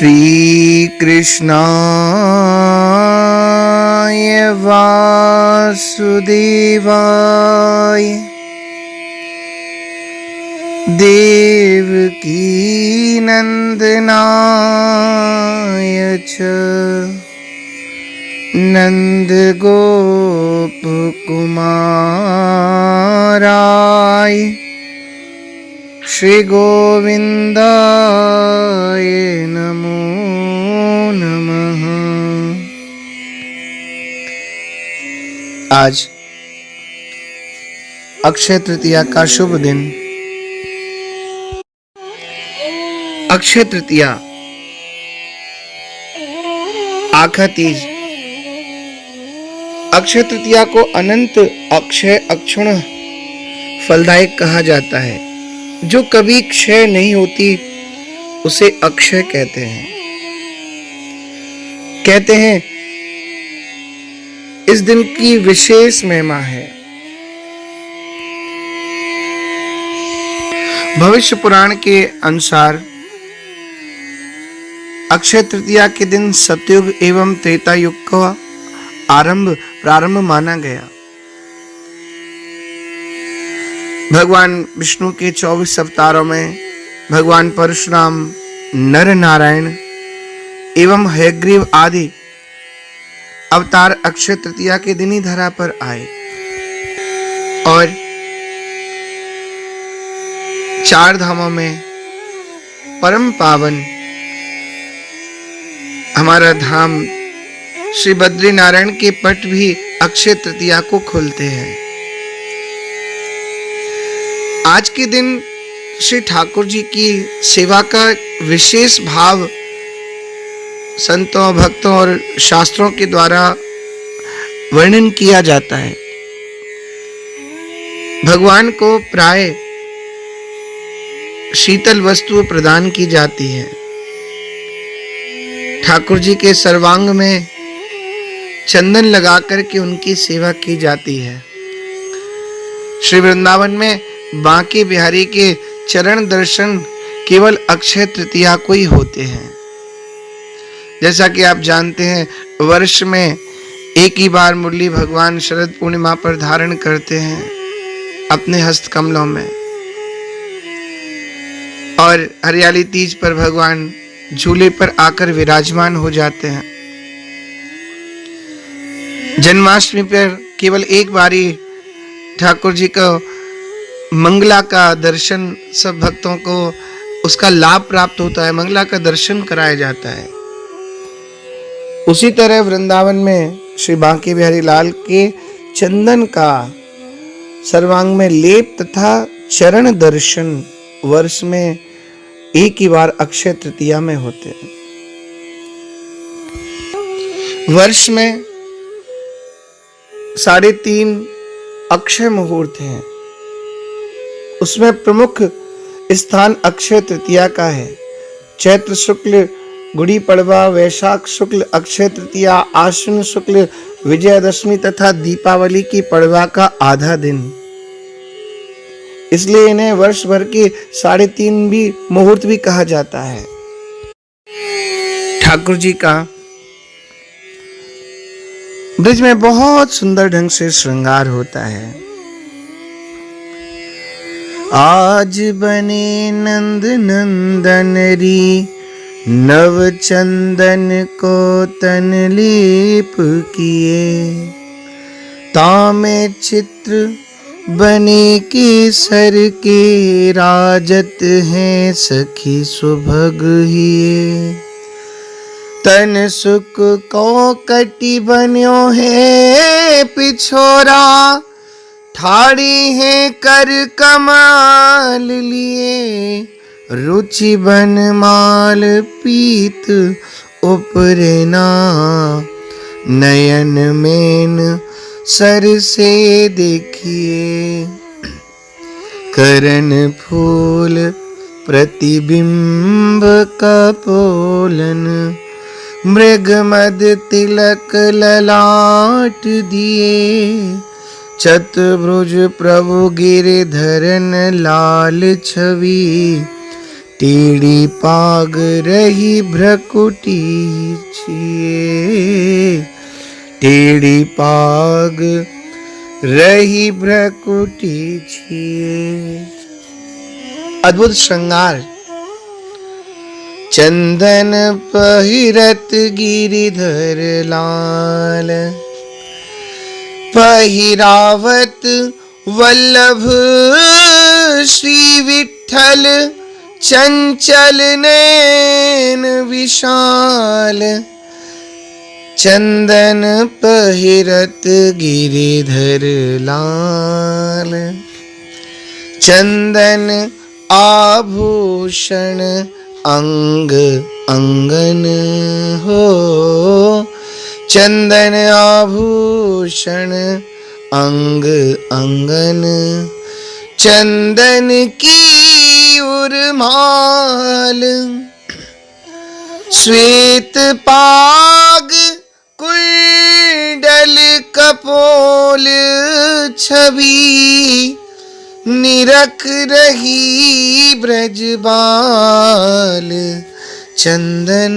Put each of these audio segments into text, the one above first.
श्री कृष्णाय वासुदेवाय देवकी नंदनाय च नंदगोपकुमाराय श्री गोविंदाय नमो नमः। आज अक्षय तृतीया का शुभ दिन। अक्षय तृतीया आखा तीज। अक्षय तृतीया को अनंत अक्षय अक्षुण फलदायक कहा जाता है। जो कभी क्षय नहीं होती उसे अक्षय कहते हैं। इस दिन की विशेष महिमा है। भविष्य पुराण के अनुसार अक्षय तृतीया के दिन सतयुग एवं त्रेता युग का प्रारंभ माना गया। भगवान विष्णु के 24 अवतारों में भगवान परशुराम, नर नारायण एवं हयग्रीव आदि अवतार अक्षय तृतीया के दिन ही धरा पर आए और 4 धामों में परम पावन हमारा धाम श्री बद्री नारायण के पट भी अक्षय तृतीया को खोलते हैं। आज के दिन श्री ठाकुर जी की सेवा का विशेष भाव संतों, भक्तों और शास्त्रों के द्वारा वर्णन किया जाता है। भगवान को प्राय शीतल वस्तु प्रदान की जाती है। ठाकुर जी के सर्वांग में चंदन लगा करके उनकी सेवा की जाती है। श्री वृंदावन में बांके बिहारी के चरण दर्शन केवल अक्षय तृतीया को ही होते हैं। जैसा कि आप जानते हैं, वर्ष में एक ही बार मुरली भगवान शरद पूर्णिमा पर धारण करते हैं अपने हस्त कमलों में, और हरियाली तीज पर भगवान झूले पर आकर विराजमान हो जाते हैं। जन्माष्टमी पर केवल एक बारी ठाकुर जी का मंगला का दर्शन सब भक्तों को उसका लाभ प्राप्त होता है, मंगला का दर्शन कराया जाता है। उसी तरह वृंदावन में श्री बांके बिहारी लाल के चंदन का सर्वांग में लेप तथा चरण दर्शन वर्ष में एक ही बार अक्षय तृतीया में होते हैं। वर्ष में 3.5 अक्षय मुहूर्त हैं। उसमें प्रमुख स्थान अक्षय तृतीया का है। चैत्र शुक्ल गुड़ी पड़वा, वैशाख शुक्ल अक्षय तृतीया, आश्विन शुक्ल विजयदशमी तथा दीपावली की पड़वा का आधा दिन। इसलिए इन्हें वर्ष भर के 3.5 भी मुहूर्त भी कहा जाता है। ठाकुर जी का ब्रिज में बहुत सुंदर ढंग से श्रृंगार होता है। आज बने नंद नंदन री, नव चंदन को तन लेप किए, तामे चित्र बने केसर के, राजत हैं सखी सुभग हिए, तन सुख को कटी बन्यो है पिछोरा, ठाड़ी है कर कमाल लिए, रुचि बन माल पीत उपरेना, नयन मेन सर से देखिए, करण फूल प्रतिबिंब कपोलन, मृग मद तिलक ललाट दिए, चतुर्भुज प्रभु गिरधरन लाल छवि, टेढ़ी पाग रही भ्रकुटी छिए, टेढ़ी पाग रही भ्रकुटी छिए। अद्भुत श्रृंगार। चंदन पहिरत गिरिधर लाल, पहिरावत वल्लभ श्री विठ्ठल, चंचल नैन विशाल। चंदन पहिरत गिरिधर लाल, चंदन आभूषण अंग अंगन हो, चंदन आभूषण अंग अंगन। चंदन की उर्माल, श्वेत पाग कुंडल कपोल छवि, निरख रही ब्रजबाल। चंदन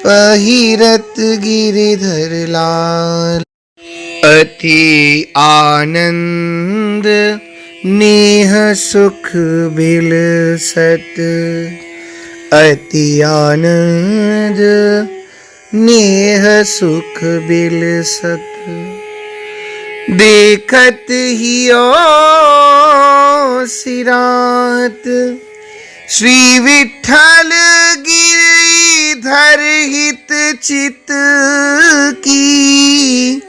पहिरत गिरिधर लाल, अति आनंद नेह सुख बिलसत, अति आनंद नेह सुख बिलसत। देखत हियो सिरात, श्री विठ्ठल गिरिधर हित चित की,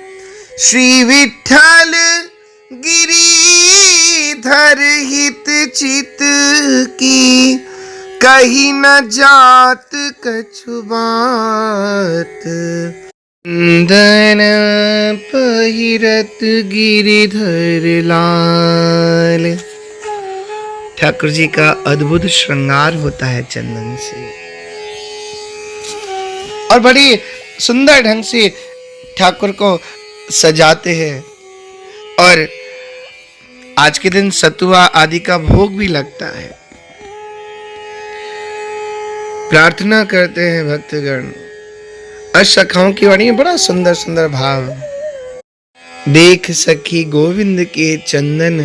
श्री विठ्ठल गिरिधर हित चित की। कही न जात कछु बात, चंदन पहिरत गिरिधर लाल। ठाकुर जी का अद्भुत श्रृंगार होता है चंदन से, और बड़ी सुंदर ढंग से ठाकुर को सजाते हैं। और आज के दिन सतुआ आदि का भोग भी लगता है। प्रार्थना करते हैं भक्तगण। अष्टसखाओं की वाणी में बड़ा सुंदर सुंदर भाव। देख सखी गोविंद के चंदन,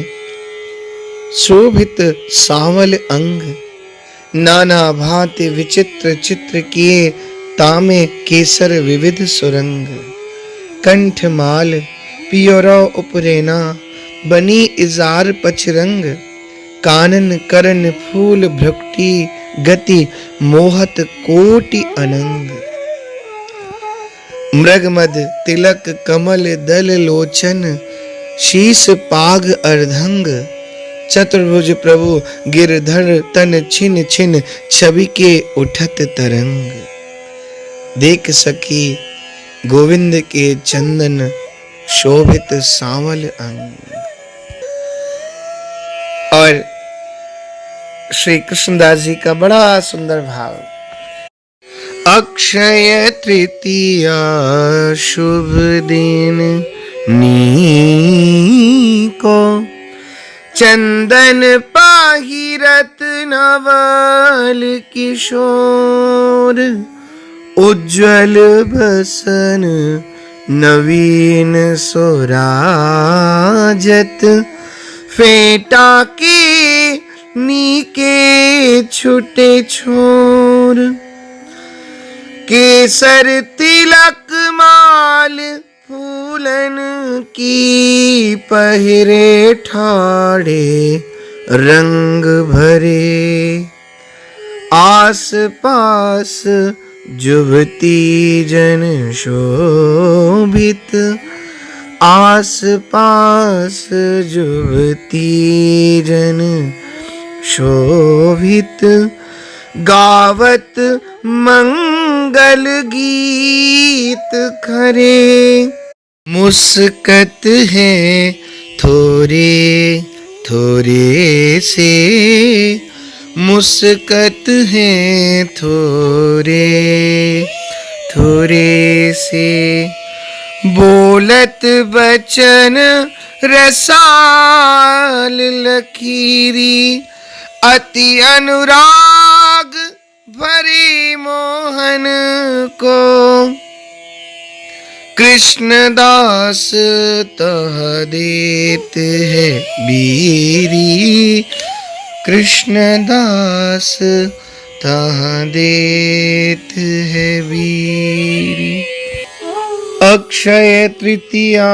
शोभित सांवल अंग। नाना भांति विचित्र चित्र किए, तामे केसर विविध सुरंग। कंठ माल पियोरो उपरेना, बनी इजार पचरंग। कानन करण फूल भ्रुकुटी, गति मोहत कोटि अनंग। मृगमद तिलक कमल दल लोचन, शीस पाग अर्धंग। चतुर्भुज प्रभु गिरधर तन छिन छिन, छवि के उठत तरंग। देख सखी गोविंद के चंदन, शोभित सांवल अंग। और श्री कृष्णदास जी का बड़ा सुंदर भाव। अक्षय तृतीया शुभ दिन नीको, चंदन पहिरत नवल किशोर। उज्ज्वल बसन नवीन सोराजत, फेटा के नीके छुटे छोर। केसर तिलक माल फूलन की, पहिरे ठाड़े रंग भरे। आस पास जुबती जन शोभित, आस पास जुबती जन शोभित। गावत मंगल गीत खरे, मुस्कत है थोरे थोरे से। मुस्कत है थोरे थोरे से। बोलत बचन रसाल लकीरी, अति अनुराग भरी मोहन को, कृष्ण दास तह देत है बीरी, कृष्ण दास तह देत है बीरी। अक्षय तृतीया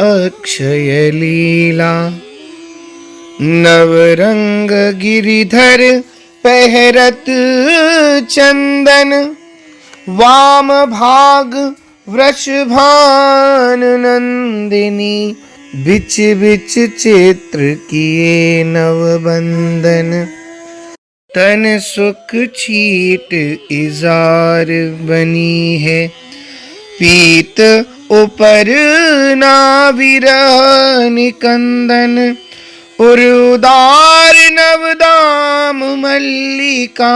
अक्षय लीला, नवरंग गिरिधर पहरत चंदन, वाम भाग वृषभान नंदिनी, बिच बिच चित्र किए नवबंदन, तन सुख छीट इजार बनी है, पीत ऊपर नाविरह निकंदन, उदार नवदाम मल्लिका,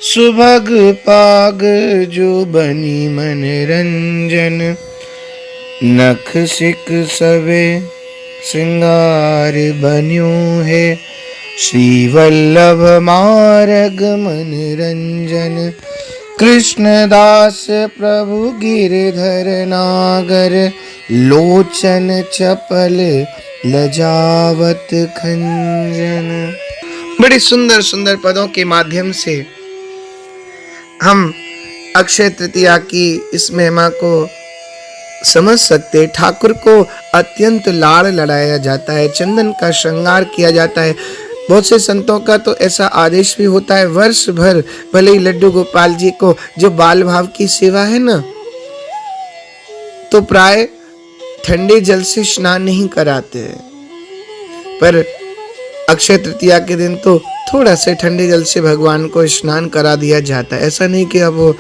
सुभग पाग जो बनी मन रंजन, नख सिक सवे श्रृंगार बन्यो है, श्री वल्लभ मार्ग मन रंजन, कृष्ण दास प्रभु गिरधर नागर, लोचन चपल लजावत खंजन। बड़े सुंदर सुंदर पदों के माध्यम से हम अक्षय तृतीया की इस महिमा को समझ सकते। ठाकुर को अत्यंत लाड़ लड़ाया जाता है, चंदन का श्रृंगार किया जाता है। बहुत से संतों का तो ऐसा आदेश भी होता है, वर्ष भर भले ही लड्डू गोपाल जी को जो बाल भाव की सेवा है ना, तो प्राय ठंडे जल से स्नान नहीं कराते हैं, पर अक्षय तृतीया के दिन तो थोड़ा से ठंडे जल से भगवान को स्नान करा दिया जाता है। ऐसा नहीं कि अब वो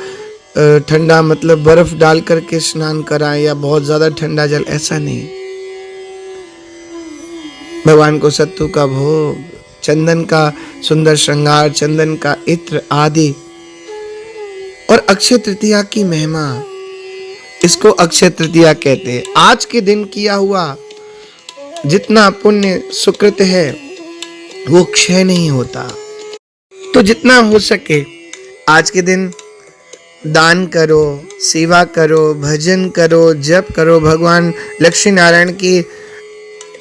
ठंडा मतलब बर्फ डाल करके स्नान कराएं या बहुत ज्यादा ठंडा जल, ऐसा नहीं। भगवान को सत्तू का भोग, चंदन का सुंदर श्रृंगार, चंदन का इत्र आदि, और अक्षय तृतीया की महिमा, इसको अक्षय तृतीया कहते हैं। आज के दिन किया हुआ जितना पुण्य सुकृत है वो क्षय नहीं होता, तो जितना हो सके आज के दिन दान करो, सेवा करो, भजन करो, जप करो। भगवान लक्ष्मी नारायण की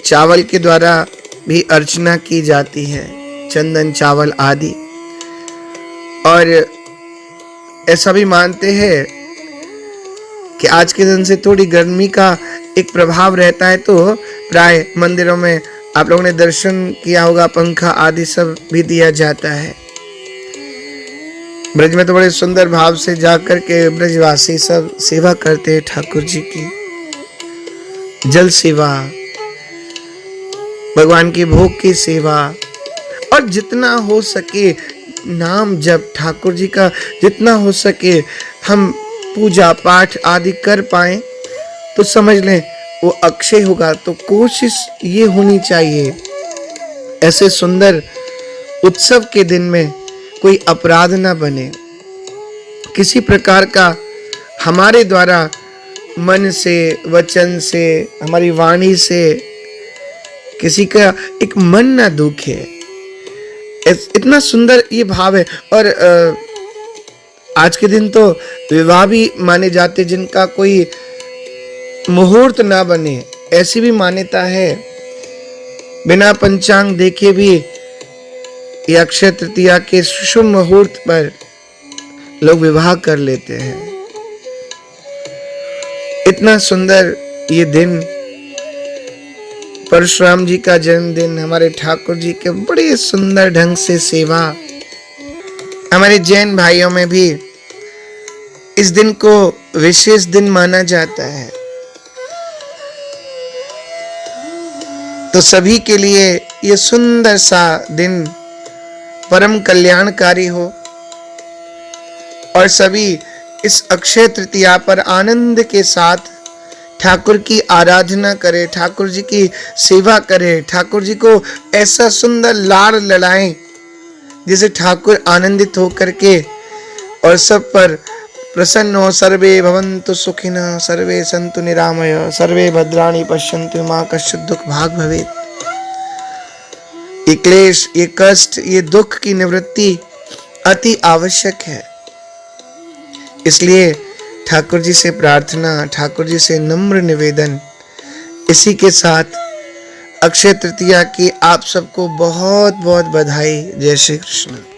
चावल के द्वारा भी अर्चना की जाती है, चंदन चावल आदि। और ऐसा भी मानते हैं कि आज के दिन से थोड़ी गर्मी का एक प्रभाव रहता है, तो प्राय मंदिरों में आप लोगों ने दर्शन किया होगा, पंखा आदि सब भी दिया जाता है। ब्रज में तो बड़े सुंदर भाव से जाकर के ब्रजवासी सब सेवा करते हैं ठाकुर जी की, जल सेवा, भगवान की भोग की सेवा, और जितना हो सके नाम जप ठाकुर जी का, जितना हो सके हम पूजा पाठ आदि कर पाए तो समझ लें वो अक्षय होगा। तो कोशिश ये होनी चाहिए ऐसे सुंदर उत्सव के दिन में कोई अपराध ना बने, किसी प्रकार का हमारे द्वारा मन से, वचन से, हमारी वाणी से किसी का एक मन ना दुखे। इतना सुंदर ये भाव है। और आज के दिन तो विवाह भी माने जाते जिनका कोई मुहूर्त ना बने, ऐसी भी मान्यता है। बिना पंचांग देखे भी ये अक्षय तृतीया के शुभ मुहूर्त पर लोग विवाह कर लेते हैं। इतना सुंदर ये दिन, परशुराम जी का जन्मदिन, हमारे ठाकुर जी के बड़े सुंदर ढंग से सेवा। हमारे जैन भाइयों में भी इस दिन को विशेष दिन माना जाता है। तो सभी के लिए ये सुंदर सा दिन परम कल्याणकारी हो और सभी इस अक्षय तृतीया पर आनंद के साथ ठाकुर की आराधना करे, ठाकुर जी की सेवा करे, ठाकुर जी को ऐसा सुंदर लाड़ लड़ाएं जिसे ठाकुर आनंदित होकर के और सब पर प्रसन्न हो। सर्वे भवन्तु सुखिनः, सर्वे सन्तु निरामय, सर्वे भद्राणि पश्यन्तु मा कश्चित् दुःख भाग् भवेत्। ये क्लेश, ये कष्ट, ये दुख की निवृत्ति अति आवश्यक है। इसलिए ठाकुर जी से प्रार्थना, ठाकुर जी से नम्र निवेदन। इसी के साथ अक्षय तृतीया की आप सबको बहुत बहुत बधाई। जय श्री कृष्ण।